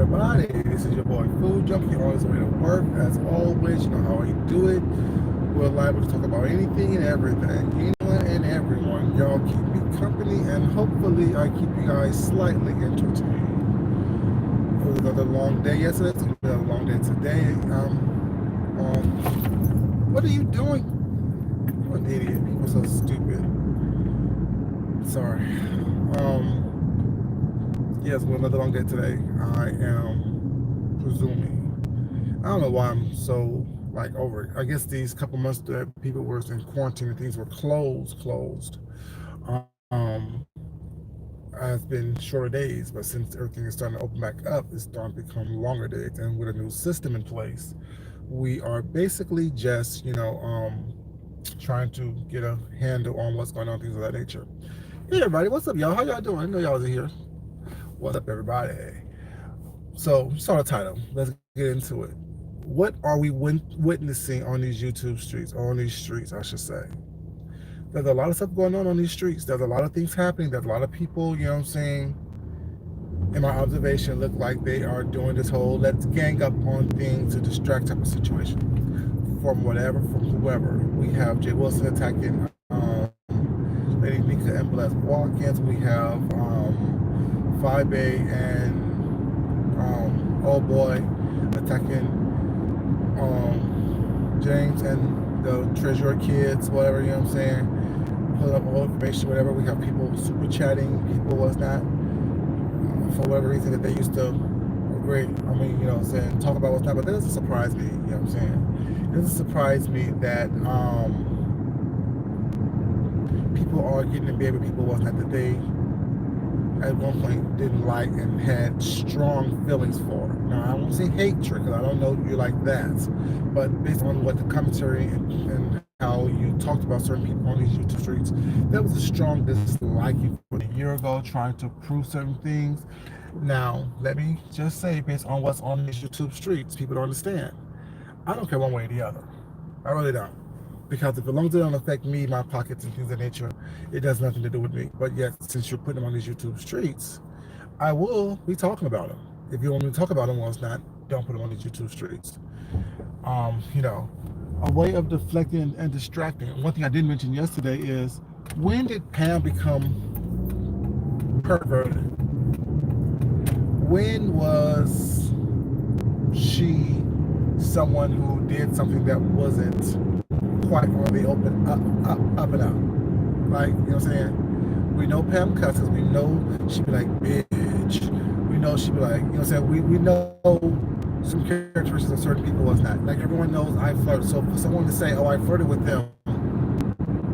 everybody? This is your boy Food Junkie on his way to work. As always, you know how I do it. We're liable to talk about anything and everything, anyone and everyone. Y'all keep me company, and hopefully I keep you guys slightly entertained. It was another long day yesterday. It's gonna be another long day today. What are you doing? What an idiot. People are so stupid. Sorry. Yes, well, another long day today. I am presuming. I don't know why I'm so over it. I guess these couple months that people were in quarantine and things were closed. Um, has been shorter days, but since everything is starting to open back up, it's starting to become longer days. And with a new system in place, we are basically just, trying to get a handle on what's going on, things of that nature. Hey everybody, what's up, y'all? How y'all doing? I know y'all was here. What's up, everybody? So, you saw the title. Let's get into it. What are we witnessing on these YouTube streets, or on these streets, I should say? There's a lot of stuff going on these streets. There's a lot of things happening. There's a lot of people, in my observation, look like they are doing this whole let's gang up on things to distract type of situation. From whoever. We have Jay Wilson attacking Lady Nika and Bless Watkins. We have Fibe and Old Boy attacking James and the Treasurer kids, whatever, you know what I'm saying? Pulling up all information, whatever. We have people super chatting, people was not, for whatever reason that they used to agree. I mean, talk about what's not, but that doesn't surprise me, you know what I'm saying? It doesn't surprise me that people are getting in bed with people was not that they at one point didn't like and had strong feelings for. Now, I won't say hatred, because I don't know you like that, but based on what the commentary and how you talked about certain people on these YouTube streets, there was a strong dislike you for a year ago trying to prove certain things. Now, let me just say, based on what's on these YouTube streets, people don't understand. I don't care one way or the other. I really don't. Because if as long as it don't affect me, my pockets and things of that nature, it does nothing to do with me. But yet, since you're putting them on these YouTube streets, I will be talking about them. If you want me to talk about them, well, it's not, don't put them on these YouTube streets. A way of deflecting and distracting. One thing I didn't mention yesterday is, when did Pam become perverted? When was she someone who did something that wasn't quite on the open up and up? Like, you know what I'm saying? We know Pam cusses. We know she be like, bitch. We know she be like, you know what I'm saying? We know some characteristics of certain people was not. Like, everyone knows I flirt. So for someone to say, oh, I flirted with them,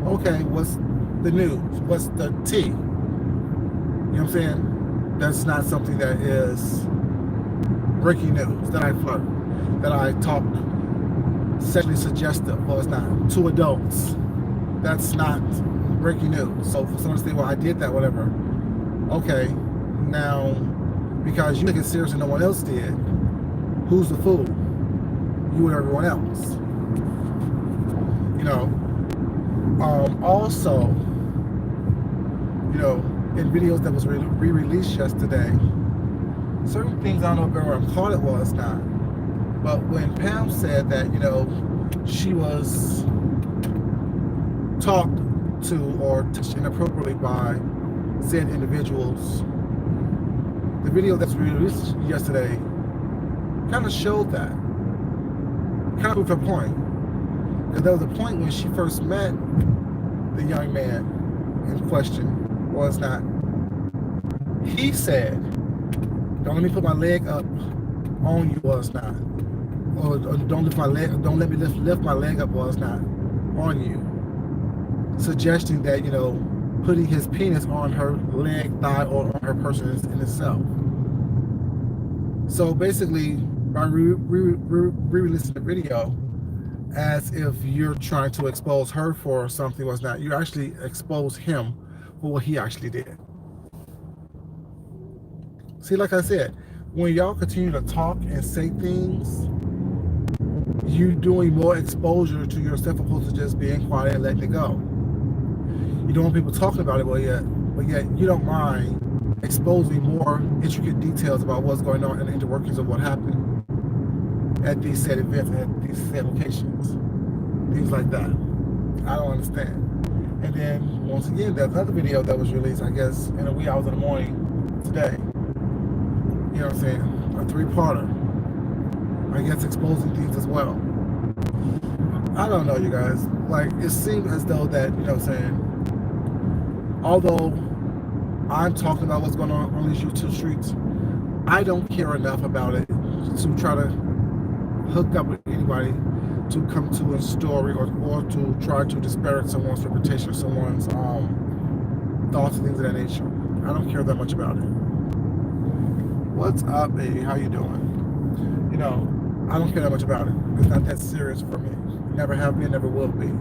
okay, what's the news? What's the tea? You know what I'm saying? That's not something that is breaking news, that I flirt, that I talk sexually suggestive, well, it's not, to adults. That's not breaking news. So for someone to say, well, I did that, whatever, okay, now, because you take it serious and no one else did, who's the fool? You and everyone else. Also, in videos that was re-released yesterday, certain things, I don't know if everyone caught it was not, but when Pam said that, she was talked to or touched inappropriately by said individuals, the video that's released yesterday kind of showed that. Kind of proved her point. Because there was a point when she first met the young man in question, was not. He said, don't let me put my leg up on you, was not. Or don't let me lift my leg up, was not, on you. Suggesting that, putting his penis on her leg, thigh, or on her person in itself. So basically, by re-releasing the video, as if you're trying to expose her for something was not, you actually expose him for what he actually did. See, like I said, when y'all continue to talk and say things, you doing more exposure to yourself opposed to just being quiet and letting it go. You don't want people talking about it, but yet you don't mind exposing more intricate details about what's going on and the inner workings of what happened at these said events, at these said locations, things like that. I don't understand. And then once again, there's another video that was released, I guess, in the wee hours of the morning today. You know what I'm saying? A three-parter. I guess exposing things as well. I don't know, you guys. Like, it seems as though that, you know what I'm saying, although I'm talking about what's going on these YouTube streets, I don't care enough about it to try to hook up with anybody to come to a story or to try to disparage someone's reputation or someone's thoughts and things of that nature. I don't care that much about it. What's up, baby? How you doing? You know, I don't care that much about it. It's not that serious for me. Never have been, never will be.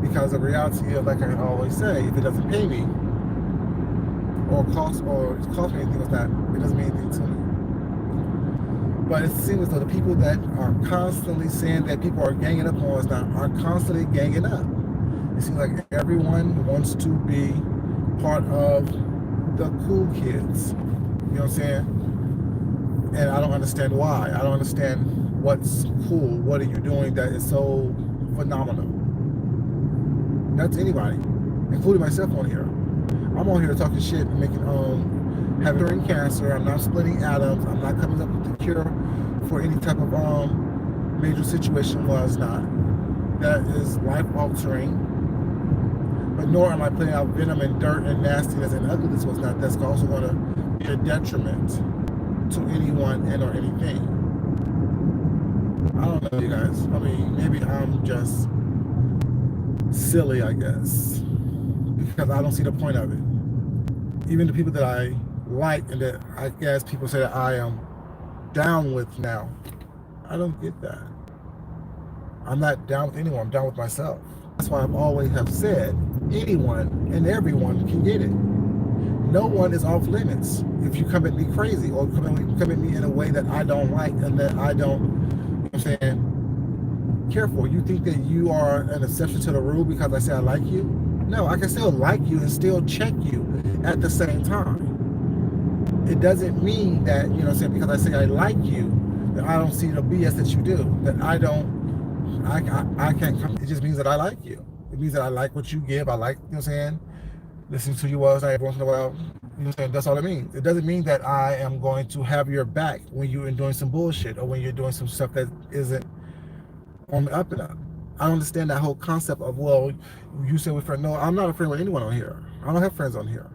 Because the reality is, like I always say, if it doesn't pay me or cost me anything with that, it doesn't mean anything to me. But it seems as though the people that are constantly saying that people are ganging up on us now are constantly ganging up. It seems like everyone wants to be part of the cool kids. You know what I'm saying? And I don't understand why. I don't understand what's cool. What are you doing that is so phenomenal? That's anybody, including myself on here. I'm on here talking shit and making having cancer. I'm not splitting atoms. I'm not coming up with the cure for any type of major situation. Was not. That is life altering. But nor am I putting out venom and dirt and nastiness and ugliness. Was not. That's also going to be a detriment to anyone and or anything. I don't know, you guys. I mean, maybe I'm just silly, I guess, because I don't see the point of it. Even the people that I like and that I guess people say that I am down with now, I don't get that. I'm not down with anyone. I'm down with myself. That's why I've always have said anyone and everyone can get it. No one is off limits. If you come at me crazy or come at me in a way that I don't like and that I don't, you know what I'm saying, care for, you think that you are an exception to the rule because I say I like you? No, I can still like you and still check you at the same time. It doesn't mean that, you know what I'm saying, because I say I like you, that I don't see the BS that you do, that I can't come. It just means that I like you. It means that I like what you give. I like, you know what I'm saying, listening to you every once in a while. You know what I'm saying? That's all it means. It doesn't mean that I am going to have your back when you're doing some bullshit or when you're doing some stuff that isn't on the up and up. I don't understand that whole concept of, well, you say we're friends. No, I'm not a friend with anyone on here. I don't have friends on here.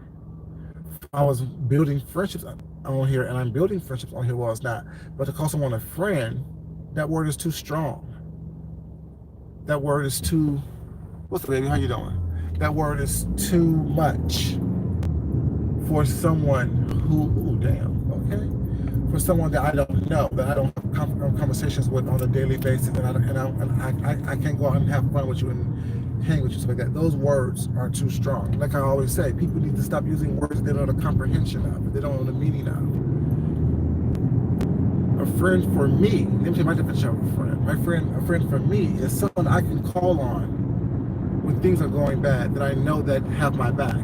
I was building friendships on here, and I'm building friendships on here. Well, it's not. But to call someone a friend, that word is too strong. That word is too, what's up, baby? How you doing? That word is too much for someone who, ooh, damn, okay? For someone that I don't know, that I don't have conversations with on a daily basis, and I can't go out and have fun with you and hang with you, stuff like that. Those words are too strong. Like I always say, people need to stop using words they don't know the comprehension of, they don't know the meaning of. A friend for me, let me tell you my definition of a friend. A friend for me is someone I can call on when things are going bad, that I know that have my back,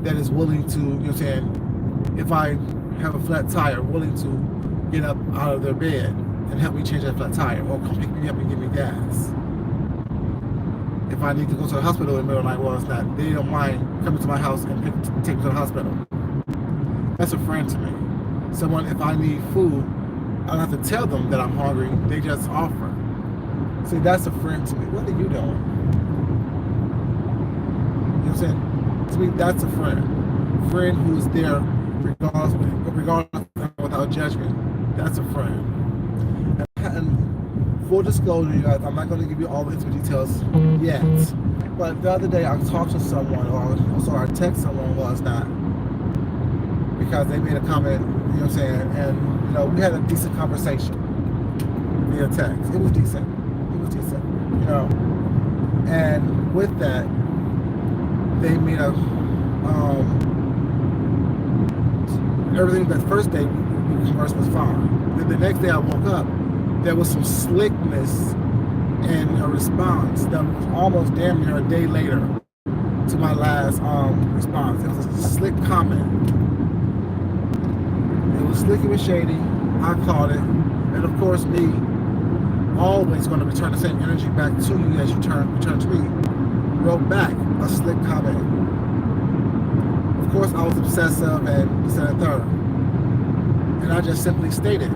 that is willing to, you know what I'm saying, if I have a flat tire, willing to get up out of their bed and help me change that flat tire, or come pick me up and give me gas. If I need to go to the hospital in the middle of the night, well, it's not, they don't mind coming to my house and take me to the hospital. That's a friend to me. Someone, if I need food, I don't have to tell them that I'm hungry, they just offer. See, that's a friend to me. What are you doing? You know what I'm saying? To me, that's a friend. Friend who's there regardless without judgment. That's a friend. And full disclosure, you guys, I'm not going to give you all the intimate details yet. But the other day, I talked to someone, or I text someone, was not, because they made a comment, you know what I'm saying, and, you know, we had a decent conversation via text. It was decent, you know. And with that, they made a, everything, that first day we conversed was fine. Then the next day I woke up, there was some slickness in a response that was almost damn near a day later to my last response. It was a slick comment. Slick was shady. I caught it. And of course, me always going to return the same energy back to you as you return to me. Wrote back a slick comment. Of course, I was obsessive and this and third. And I just simply stated,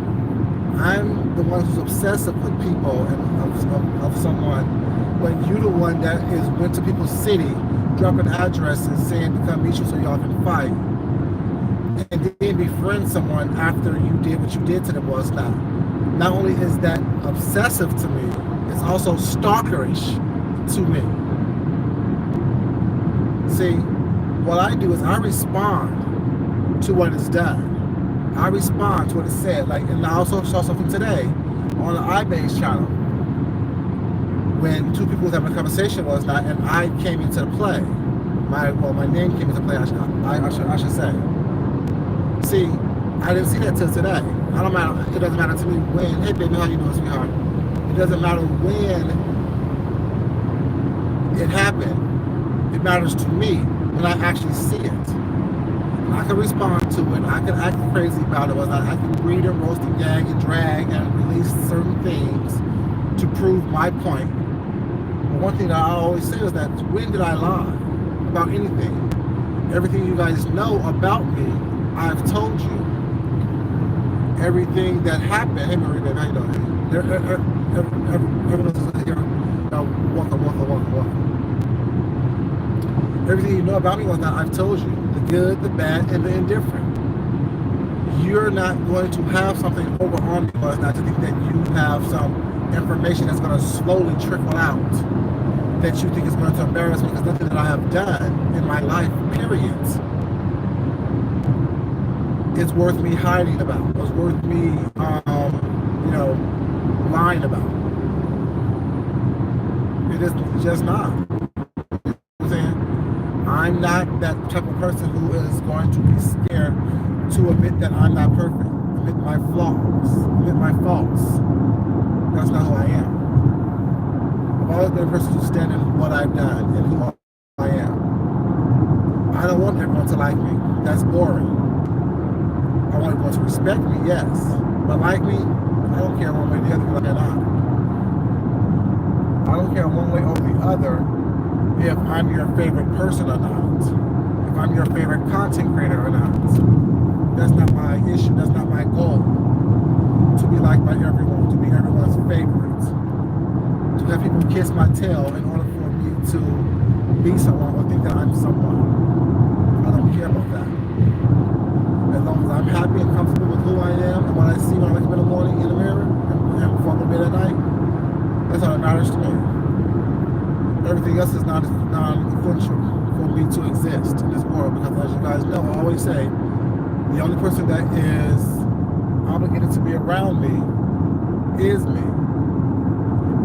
I'm the one who's obsessive with people and of someone, but you the one that went to people's city, dropping addresses, saying to come meet you so y'all can fight, and then befriend someone after you did what you did to them. Was not only is that obsessive to me, it's also stalkerish to me. See, what I do is I respond to what is done. I respond to what is said. Like, and I also saw something today on the iBase channel when two people were having a conversation and I came into the play. My name came into play. I should say. See, I didn't see that till today. I don't matter. It doesn't matter to me when. Hey, baby, how you doing, sweetheart? It doesn't matter when it happened. It matters to me when I actually see it. I can respond to it. I can act crazy about it. I can read and roast and gag and drag and release certain things to prove my point. But one thing that I always say is that when did I lie about anything? Everything you guys know about me, I've told you. Everything that happened. Hey, Marie, baby, how you doing? Everyone else is here. Welcome. Everything you know about me was that I've told you. The good, the bad, and the indifferent. You're not going to have something over on me was not to think that you have some information that's going to slowly trickle out that you think is going to embarrass me, because nothing that I have done in my life, period, is worth me hiding about. It's worth me, lying about. It is just not. I'm not that type of person who is going to be scared to admit that I'm not perfect, admit my flaws, admit my faults. That's not who I am. I've always been a person who stands in what I've done and who I am. I don't want everyone to like me. That's boring. I want everyone to respect me, yes. But like me, I don't care one way or the other, like or not. I don't care one way or the other if I'm your favorite person or not, if I'm your favorite content creator or not. That's not my issue, that's not my goal. To be liked by everyone, to be everyone's favorite. To have people kiss my tail in order for me to be someone or think that I'm someone. I don't care about that. As long as I'm happy and comfortable with who I am and what I see when I wake up in the morning in the mirror and before I go to bed at night, that's all that matters to me. Everything else is non-essential for me to exist in this world, because as you guys know, I always say, the only person that is obligated to be around me is me.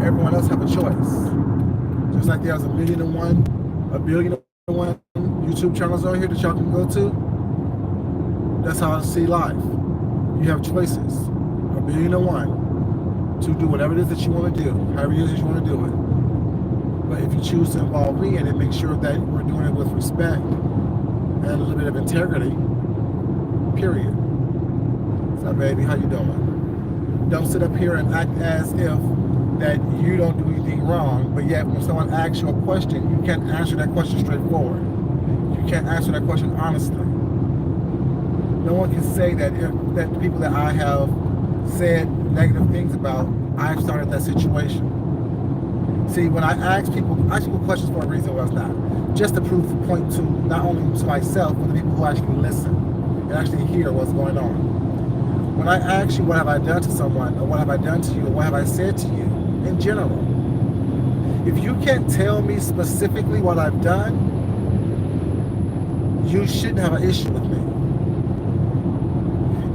Everyone else have a choice. Just like there's a billion and one YouTube channels out here that y'all can go to. That's how I see life. You have choices. A billion and one to do whatever it is that you want to do, however it is that you want to do it. But if you choose to involve me in it, make sure that we're doing it with respect and a little bit of integrity, period. So, baby, how you doing? Don't sit up here and act as if that you don't do anything wrong, but yet when someone asks you a question, you can't answer that question straightforward. You can't answer that question honestly. No one can say that the people that I have said negative things about, I've started that situation. See, when I ask people questions for a reason, was not just to prove the point to not only to myself, but the people who actually listen and actually hear what's going on. When I ask you what have I done to someone, or what have I done to you, or what have I said to you, in general, if you can't tell me specifically what I've done, you shouldn't have an issue with me.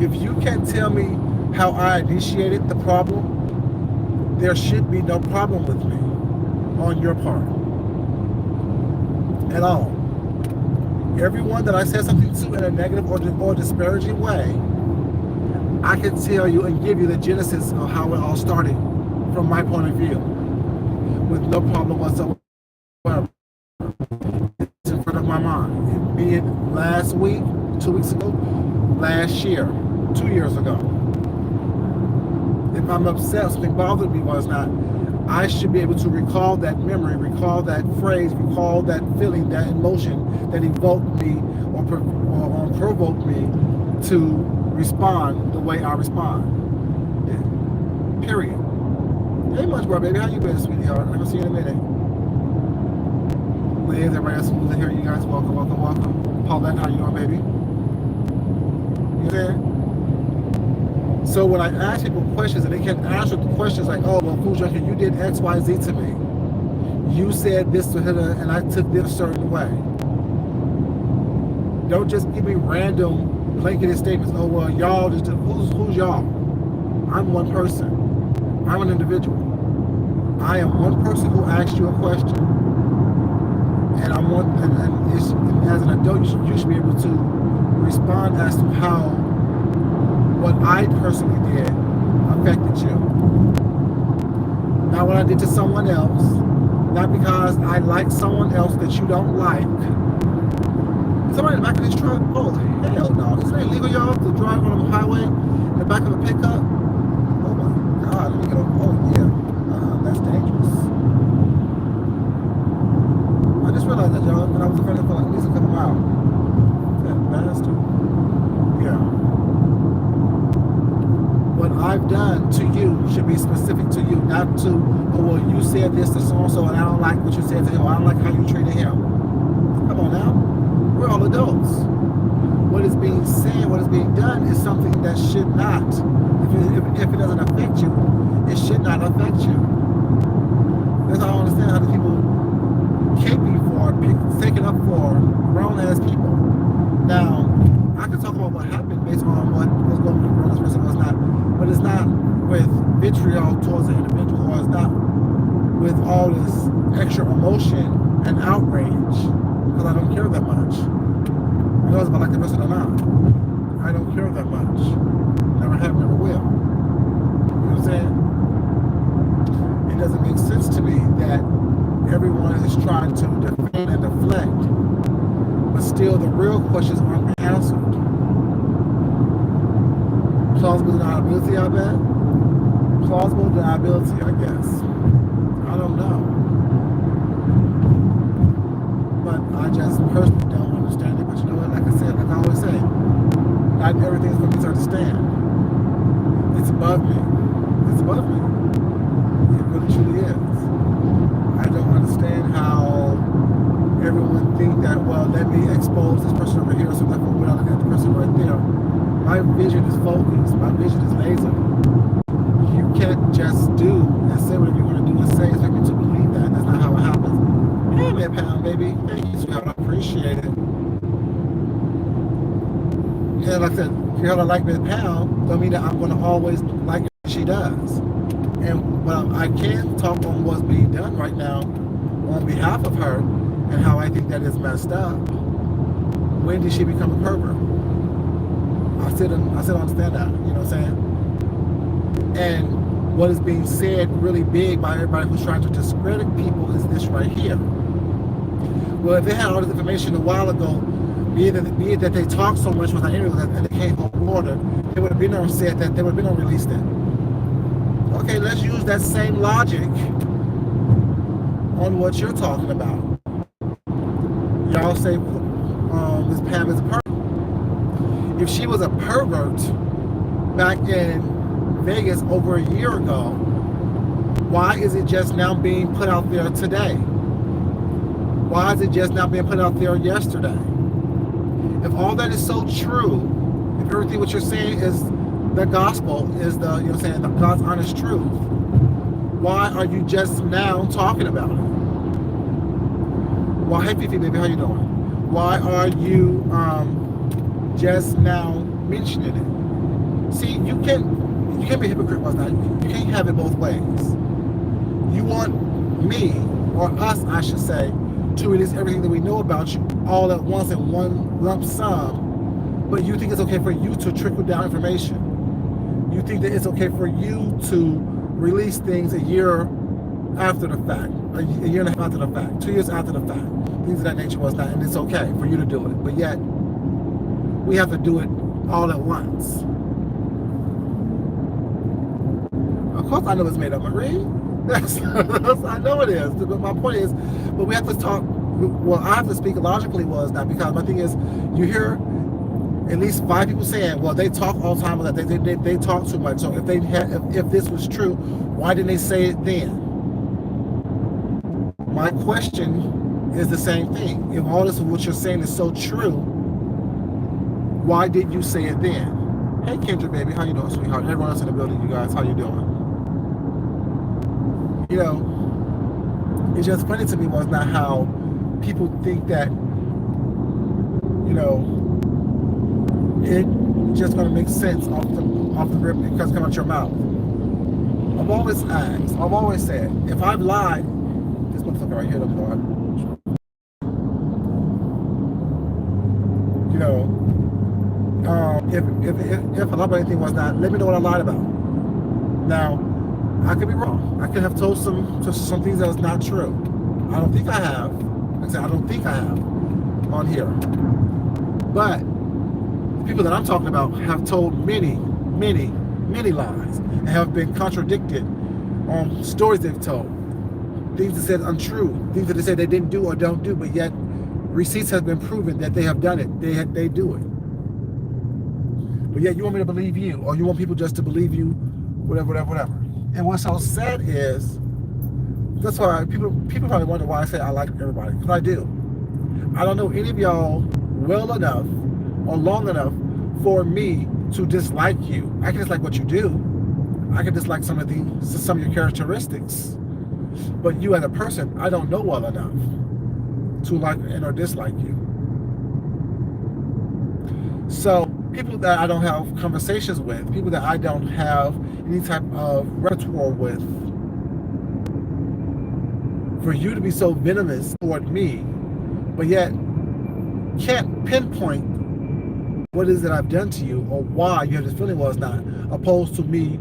If you can't tell me how I initiated the problem, there should be no problem with me on your part at all. Everyone that I said something to in a negative or disparaging way, I can tell you and give you the genesis of how it all started from my point of view with no problem whatsoever. It's in front of my mind. Be it last week, 2 weeks ago, last year, 2 years ago. If I'm upset, something bothered me was not, I should be able to recall that memory, recall that phrase, recall that feeling, that emotion that evoked me or provoked me to respond the way I respond. Yeah. Period. Hey, much bro, baby. How you been, sweetheart? I haven't seen you in a minute. Liz, everybody else who's in here, you guys, welcome, welcome, welcome. Paulette, how you doing, baby? You there? So when I ask people questions and they can't answer the questions like, oh, well, Food Junkie, you did X, Y, Z to me. You said this to her and I took this a certain way. Don't just give me random blanketed statements. Oh, well, y'all, who's y'all? I'm one person. I'm an individual. I am one person who asked you a question. And I want, and as an adult, you should be able to respond as to how what I personally did affected you. Not what I did to someone else, not because I like someone else that you don't like. Somebody in the back of this truck? Oh, hell no. Isn't it illegal, y'all, to drive on the highway in the back of a pickup? Oh my God, let me get over. Oh yeah, that's dangerous. I just realized that, y'all, when I was in front of the phone, at least a couple miles. That bastard. Yeah. What I've done to you should be specific to you, not to, oh, well, you said this to so-and-so and I don't like what you said to him, or I don't like how you treated him. Come on now. We're all adults. What is being said, what is being done is something that should not, if it doesn't affect you, it should not affect you. That's how I understand how the people caping for, taken up for grown-ass people. Now, I can talk about what happened based on what was going on with this person was not, but it's not with vitriol towards the individual, or it's not with all this extra emotion and outrage, because I don't care that much. Regardless if I like the person or not. I don't care that much. Never have, never will. You know what I'm saying? It doesn't make sense to me that everyone is trying to defend and deflect, but still the real questions aren't answered. Plausible deniability, I bet. Plausible deniability, I guess. I don't know. But I just personally don't understand it. But you know what, like I said, like I always say, not everything is for me to understand. It's above me. It's above me. It really truly is. I don't understand how everyone think that, well, let me expose this person over here so that we're not looking at the person right there. My vision is focused. My vision is laser. You can't just do and say whatever you want to do and say expect me to believe that. That's not how it happens. Hey, man, pound, baby. Thank you, sweetheart. I appreciate it. And like I said, if you like me pound, don't mean that I'm going to always like what she does. And well, I can talk on what's being done right now on behalf of her and how I think that is messed up. When did she become a pervert? I still understand that, you know what I'm saying? And what is being said really big by everybody who's trying to discredit people is this right here. Well, if they had all this information a while ago, be it that they talked so much with our interviews and they can't hold water, they would have been on said that, they would have been on released it. Okay, let's use that same logic on what you're talking about. Y'all say Ms. Pam is a pervert. If she was a pervert back in Vegas over a year ago, why is it just now being put out there today? Why is it just now being put out there yesterday? If all that is so true, if everything what you're saying is the gospel, is the, you know what I'm saying, the God's honest truth, why are you just now talking about it? Well, hey Fifi baby, how you doing? Why are you just now mentioning it? See, you can't be a hypocrite once now. You can't have it both ways. You want me, or us I should say, to release everything that we know about you all at once in one lump sum, but you think it's okay for you to trickle down information. You think that it's okay for you to release things a year after the fact, a year and a half after the fact, 2 years after the fact, things of that nature was not, and it's okay for you to do it, but yet we have to do it all at once. course I know it's made up, Marie. I know it is. But my point is, but we have to talk. Well, I have to speak logically. Was not because my thing is, you hear at least 5 people saying, well, they talk all the time about that. They talk too much. So if this was true, why didn't they say it then? My question is the same thing. If all this what you're saying is so true, why did you say it then? Hey, Kendra, baby, how you doing, sweetheart? Everyone else in the building, you guys, how you doing? You know, it's just funny to me was not how people think that, you know, it just gonna make sense off the rip because it comes out your mouth. I've always asked, I've always said, if I've lied, this motherfucker right here, Lord. You know, if a lot of anything was not, let me know what I lied about. Now, I could be wrong. I could have told some things that was not true. I don't think I have. Like I said, I don't think I have on here. But people that I'm talking about have told many lies and have been contradicted on stories they've told. Things that said untrue, things that they said they didn't do or don't do, but yet receipts have been proven that they have done it. They do it. But yet you want me to believe you, or you want people just to believe you, whatever. And what's so sad is, that's why people probably wonder why I say I like everybody, because I do. I don't know any of y'all well enough or long enough for me to dislike you. I can dislike what you do. I can dislike some of your characteristics. But you as a person, I don't know well enough to like and or dislike you. So people that I don't have conversations with, people that I don't have any type of repertoire with, for you to be so venomous toward me, but yet can't pinpoint what is it I've done to you or why you have this feeling was not, opposed to me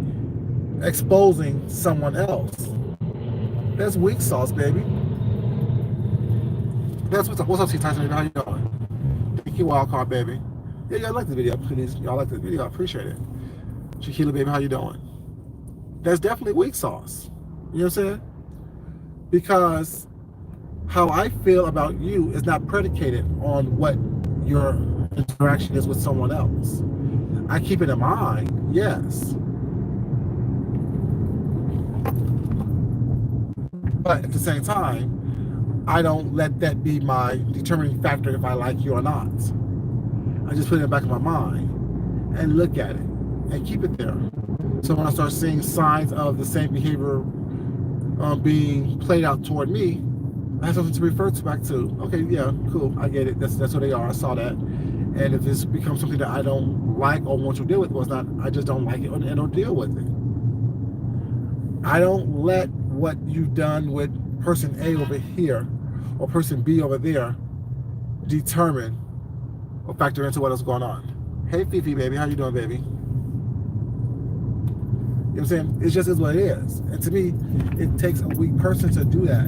exposing someone else. That's weak sauce, baby. That's what's up, T-Tyson, baby? How you doing? Thank you, Wildcard, baby. Yeah, y'all like the video, please. Y'all like the video, I appreciate it. Shaquila, baby, how you doing? That's definitely weak sauce. You know what I'm saying? Because how I feel about you is not predicated on what your interaction is with someone else. I keep it in mind, yes. But at the same time, I don't let that be my determining factor if I like you or not. I just put it in the back of my mind and look at it and keep it there. So when I start seeing signs of the same behavior being played out toward me, I have something to refer to back to. Okay, yeah, cool, I get it. That's what they are. I saw that. And if this becomes something that I don't like or want to deal with, well, it's not. I just don't like it and don't deal with it. I don't let what you've done with person A over here or person B over there determine or factor into what is going on. Hey, Fifi, baby, how you doing, baby? You know what I'm saying? It just is what it is. And to me, it takes a weak person to do that.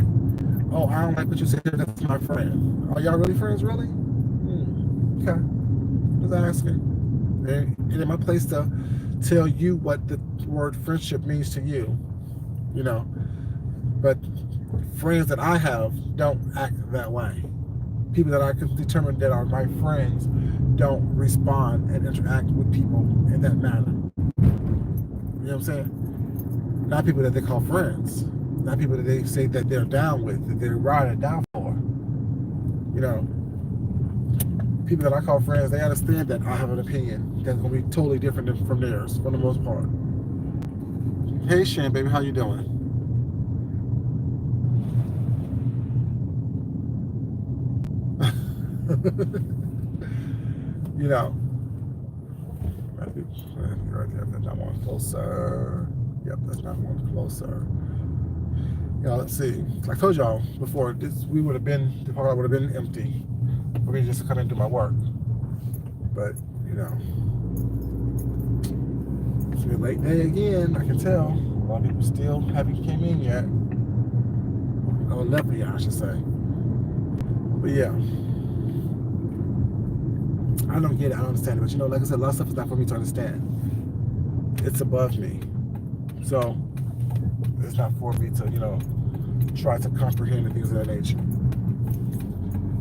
Oh, I don't like what you said. That's my friend. Are y'all really friends, really? Okay. Just asking. It ain't my place to tell you what the word friendship means to you. You know, but friends that I have don't act that way. People that I can determine that are my friends don't respond and interact with people in that manner. You know what I'm saying? Not people that they call friends. Not people that they say that they're down with, that they're riding down for. You know, people that I call friends, they understand that I have an opinion that's going to be totally different from theirs, for the most part. Hey, Shane, baby, how you doing? You know, right there, that's not one closer. Yep, that's not one closer. You know, let's see. Like I told y'all before, the parking lot would have been empty for me just to come in and do my work. But, you know, it's a late day again, I can tell. A lot of people still haven't came in yet. Or left yet, I should say. But yeah. I don't get it, I don't understand it. But you know, like I said, a lot of stuff is not for me to understand. It's above me. So It's not for me to, try to comprehend and things of that nature.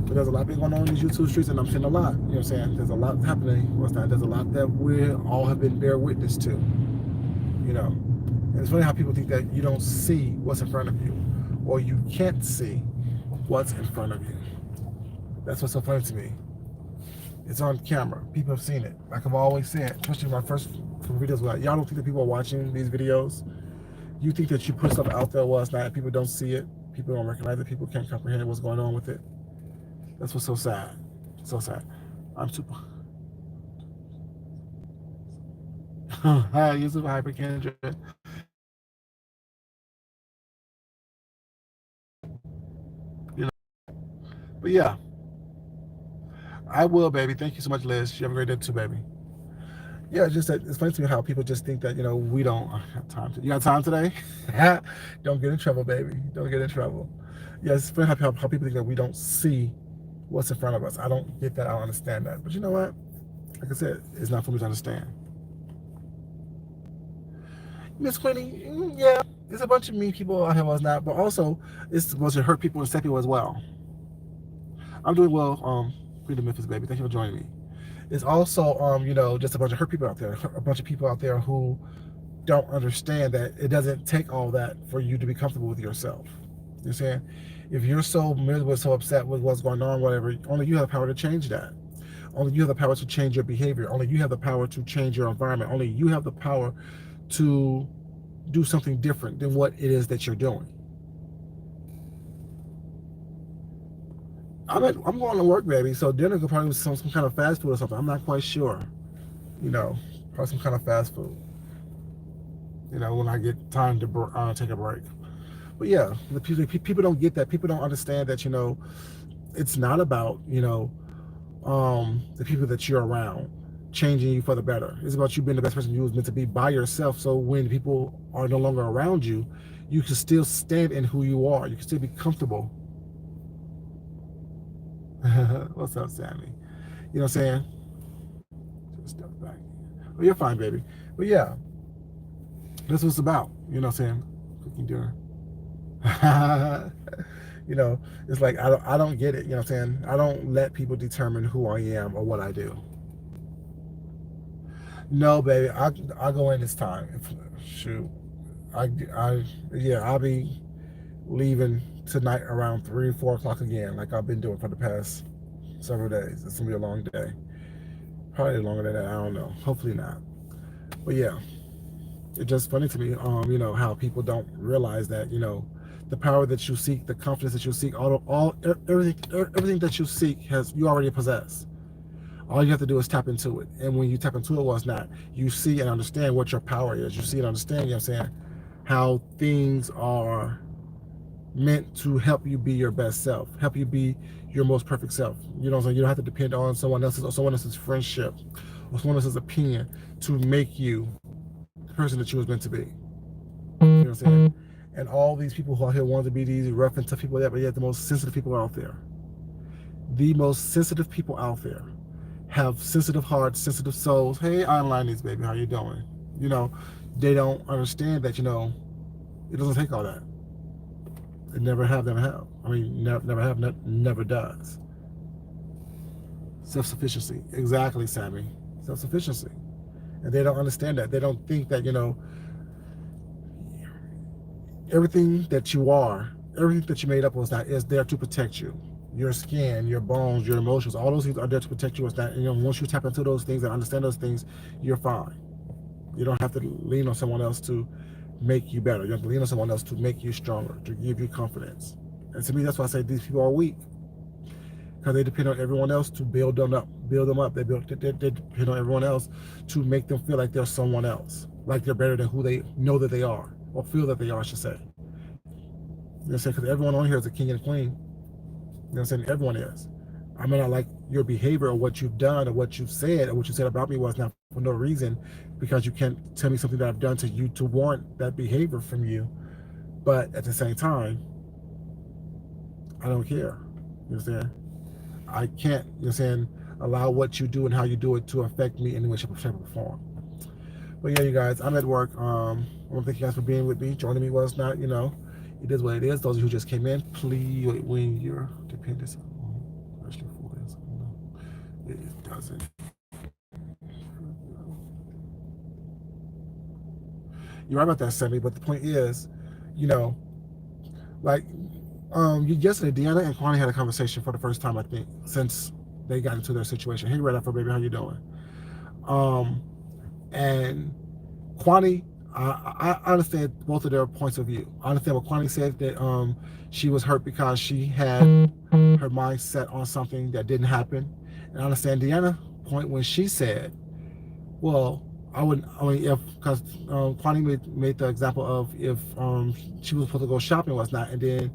But there's a lot being going on in these YouTube streets, and I'm seeing a lot. You know what I'm saying? There's a lot happening. What's that? There's a lot that we all have been bear witness to. And it's funny how people think that you don't see what's in front of you, or you can't see what's in front of you. That's what's so funny to me. It's on camera. People have seen it. Like I've always said, especially my first videos, like, y'all don't think that people are watching these videos. You think that you put stuff out there, well, it's not. People don't see it. People don't recognize it. People can't comprehend what's going on with it. That's what's so sad. So sad. I'm super. Hi, you're super hyper, Kendra. But yeah, I will, baby. Thank you so much, Liz. You have a great day too, baby. Yeah, it's just that it's funny to me how people just think that we don't have time. You got time today? Don't get in trouble, baby. Don't get in trouble. Yeah, it's funny how people think that we don't see what's in front of us. I don't get that. I don't understand that. But you know what? Like I said, it's not for me to understand. Miss Queenie, yeah, there's a bunch of mean people out here was not, but also it's a bunch of hurt people and sad people as well. I'm doing well, Queen of Memphis, baby. Thank you for joining me. It's also, just a bunch of hurt people out there, a bunch of people out there who don't understand that it doesn't take all that for you to be comfortable with yourself. You know what I'm saying? If you're so miserable, so upset with what's going on, whatever, only you have the power to change that. Only you have the power to change your behavior. Only you have the power to change your environment. Only you have the power to do something different than what it is that you're doing. I'm going to work, baby. So dinner could probably be some kind of fast food or something. I'm not quite sure. Probably some kind of fast food. When I get time to take a break. But yeah, the people don't get that. People don't understand that. It's not about the people that you're around changing you for the better. It's about you being the best person you was meant to be by yourself. So when people are no longer around you, you can still stand in who you are. You can still be comfortable. What's up, Sammy? You know what I'm saying? Just step back. Well, you're fine, baby. But yeah, that's what it's about. You know what I'm saying? Cooking dinner. It's like I don't get it. You know what I'm saying? I don't let people determine who I am or what I do. No, baby, I go in this time. Shoot, yeah, I'll be leaving tonight around 3 or 4 o'clock again, like I've been doing for the past several days. It's gonna be a long day, probably longer than that. I don't know. Hopefully not. But yeah, it's just funny to me. How people don't realize that the power that you seek, the confidence that you seek, everything that you seek you already possess. All you have to do is tap into it. And when you tap into it, well, it's not. You see and understand what your power is. You see and understand, you know what I'm saying, how things are meant to help you be your best self, help you be your most perfect self. You know what I'm saying? You don't have to depend on someone else's friendship or someone else's opinion to make you the person that you was meant to be. You know what I'm saying? And all these people who are here want to be these rough and tough people, but yet the most sensitive people out there. The most sensitive people out there have sensitive hearts, sensitive souls. Hey, online needs, baby, how you doing? They don't understand that, it doesn't take all that. It never have, never have. I mean, never have, never does. Self-sufficiency. Exactly, Sammy. Self-sufficiency. And they don't understand that. They don't think that, everything that you are, everything that you made up is there to protect you. Your skin, your bones, your emotions, all those things are there to protect you. It's not, once you tap into those things and understand those things, you're fine. You don't have to lean on someone else to make you better. You have to lean on someone else to make you stronger, to give you confidence. And to me, that's why I say these people are weak, because they depend on everyone else to build them up. They depend on everyone else to make them feel like they're someone else, like they're better than who they know that they are, or feel that they are, I should say. You know what I'm saying? Because everyone on here is a king and a queen. You know what I'm saying? Everyone is. I may not like your behavior or what you've done or what you've said, or what you said about me was not for no reason, because you can't tell me something that I've done to you to warrant that behavior from you. But at the same time, I don't care. You know what I'm saying? I can't, you know what I'm saying, allow what you do and how you do it to affect me in any way, shape, or form. But yeah, you guys, I'm at work. I want to thank you guys for being with me, joining me. Was not, it is what it is. Those of you who just came in, please, when your dependence on especially for this, it doesn't. You're right about that, Sammy. But the point is, you know, like yesterday, Deanna and Kwani had a conversation for the first time, I think, since they got into their situation. Hey, Red Up for baby, how you doing? Um, and Kwani, I understand both of their points of view. I understand what Kwani said, that she was hurt because she had her mind set on something that didn't happen. And I understand Deanna's point when she said, well, if, because Kwani made the example of if she was supposed to go shopping or whatnot, and then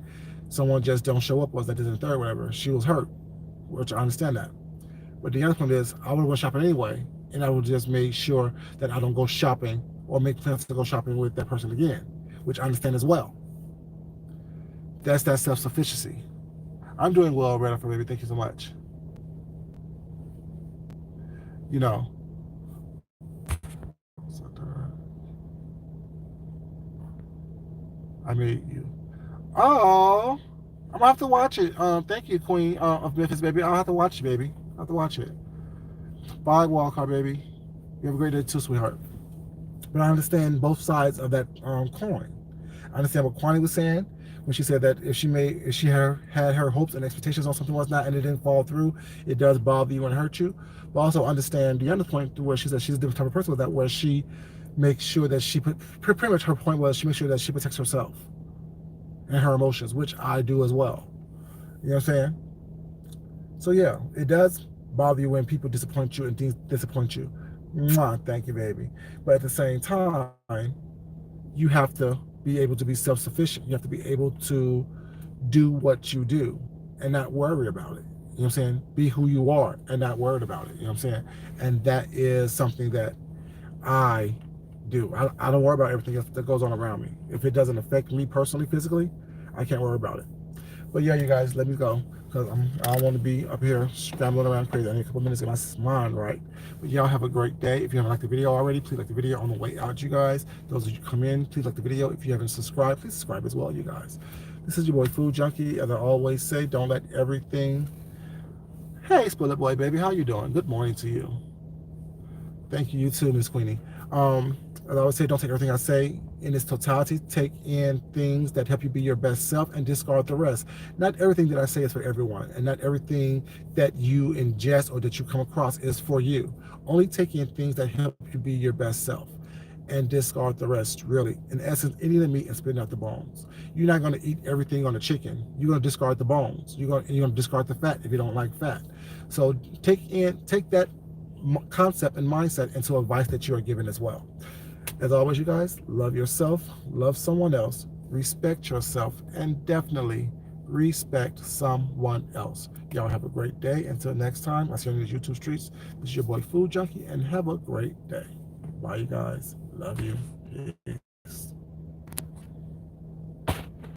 someone just don't show up, was that, this, and third, whatever, she was hurt, which I understand that. But the other point is, I would go shopping anyway, and I would just make sure that I don't go shopping or make plans to go shopping with that person again, which I understand as well. That's that self-sufficiency. I'm doing well, Red for baby. Thank you so much. You know, I made you. Oh, I'm gonna have to watch it. Thank you, Queen of Memphis, baby. I'll have to watch it, baby. I'll have to watch it. Bye, Walcott, baby. You have a great day too, sweetheart. But I understand both sides of that coin. I understand what Kwani was saying when she said that if she had her hopes and expectations on something was not, and it didn't fall through, it does bother you and hurt you. But also understand the other point where she said she's a different type of person with that, where she makes sure that pretty much her point was she makes sure that she protects herself and her emotions, which I do as well. You know what I'm saying? So yeah, it does bother you when people disappoint you and things disappoint you. Mwah, thank you, baby. But at the same time, you have to be able to be self-sufficient. You have to be able to do what you do and not worry about it. You know what I'm saying? Be who you are and not worried about it. You know what I'm saying? And that is something that I do. I don't worry about everything else that goes on around me. If it doesn't affect me personally, physically, I can't worry about it. But yeah, you guys, let me go, because I don't want to be up here scrambling around crazy. I need a couple minutes to get my mind right. But y'all have a great day. If you haven't liked the video already, please like the video on the way out, you guys. Those of you come in, please like the video. If you haven't subscribed, please subscribe as well, you guys. This is your boy Food Junkie. As I always say, don't let everything... Hey, Split Boy, baby, how you doing? Good morning to you. Thank you, you too, Miss Queenie. As I always say, don't take everything I say in its totality. Take in things that help you be your best self and discard the rest. Not everything that I say is for everyone, and not everything that you ingest or that you come across is for you. Only take in things that help you be your best self and discard the rest, really. In essence, eating the meat and spitting out the bones. You're not going to eat everything on the chicken. You're going to discard the bones. You're going to discard the fat if you don't like fat. So take that concept and mindset into advice that you are given as well. As always, you guys, love yourself, love someone else, respect yourself, and definitely respect someone else. Y'all have a great day. Until next time, I'll see you on the YouTube streets. This is your boy Food Junkie, and have a great day. Bye, you guys. Love you.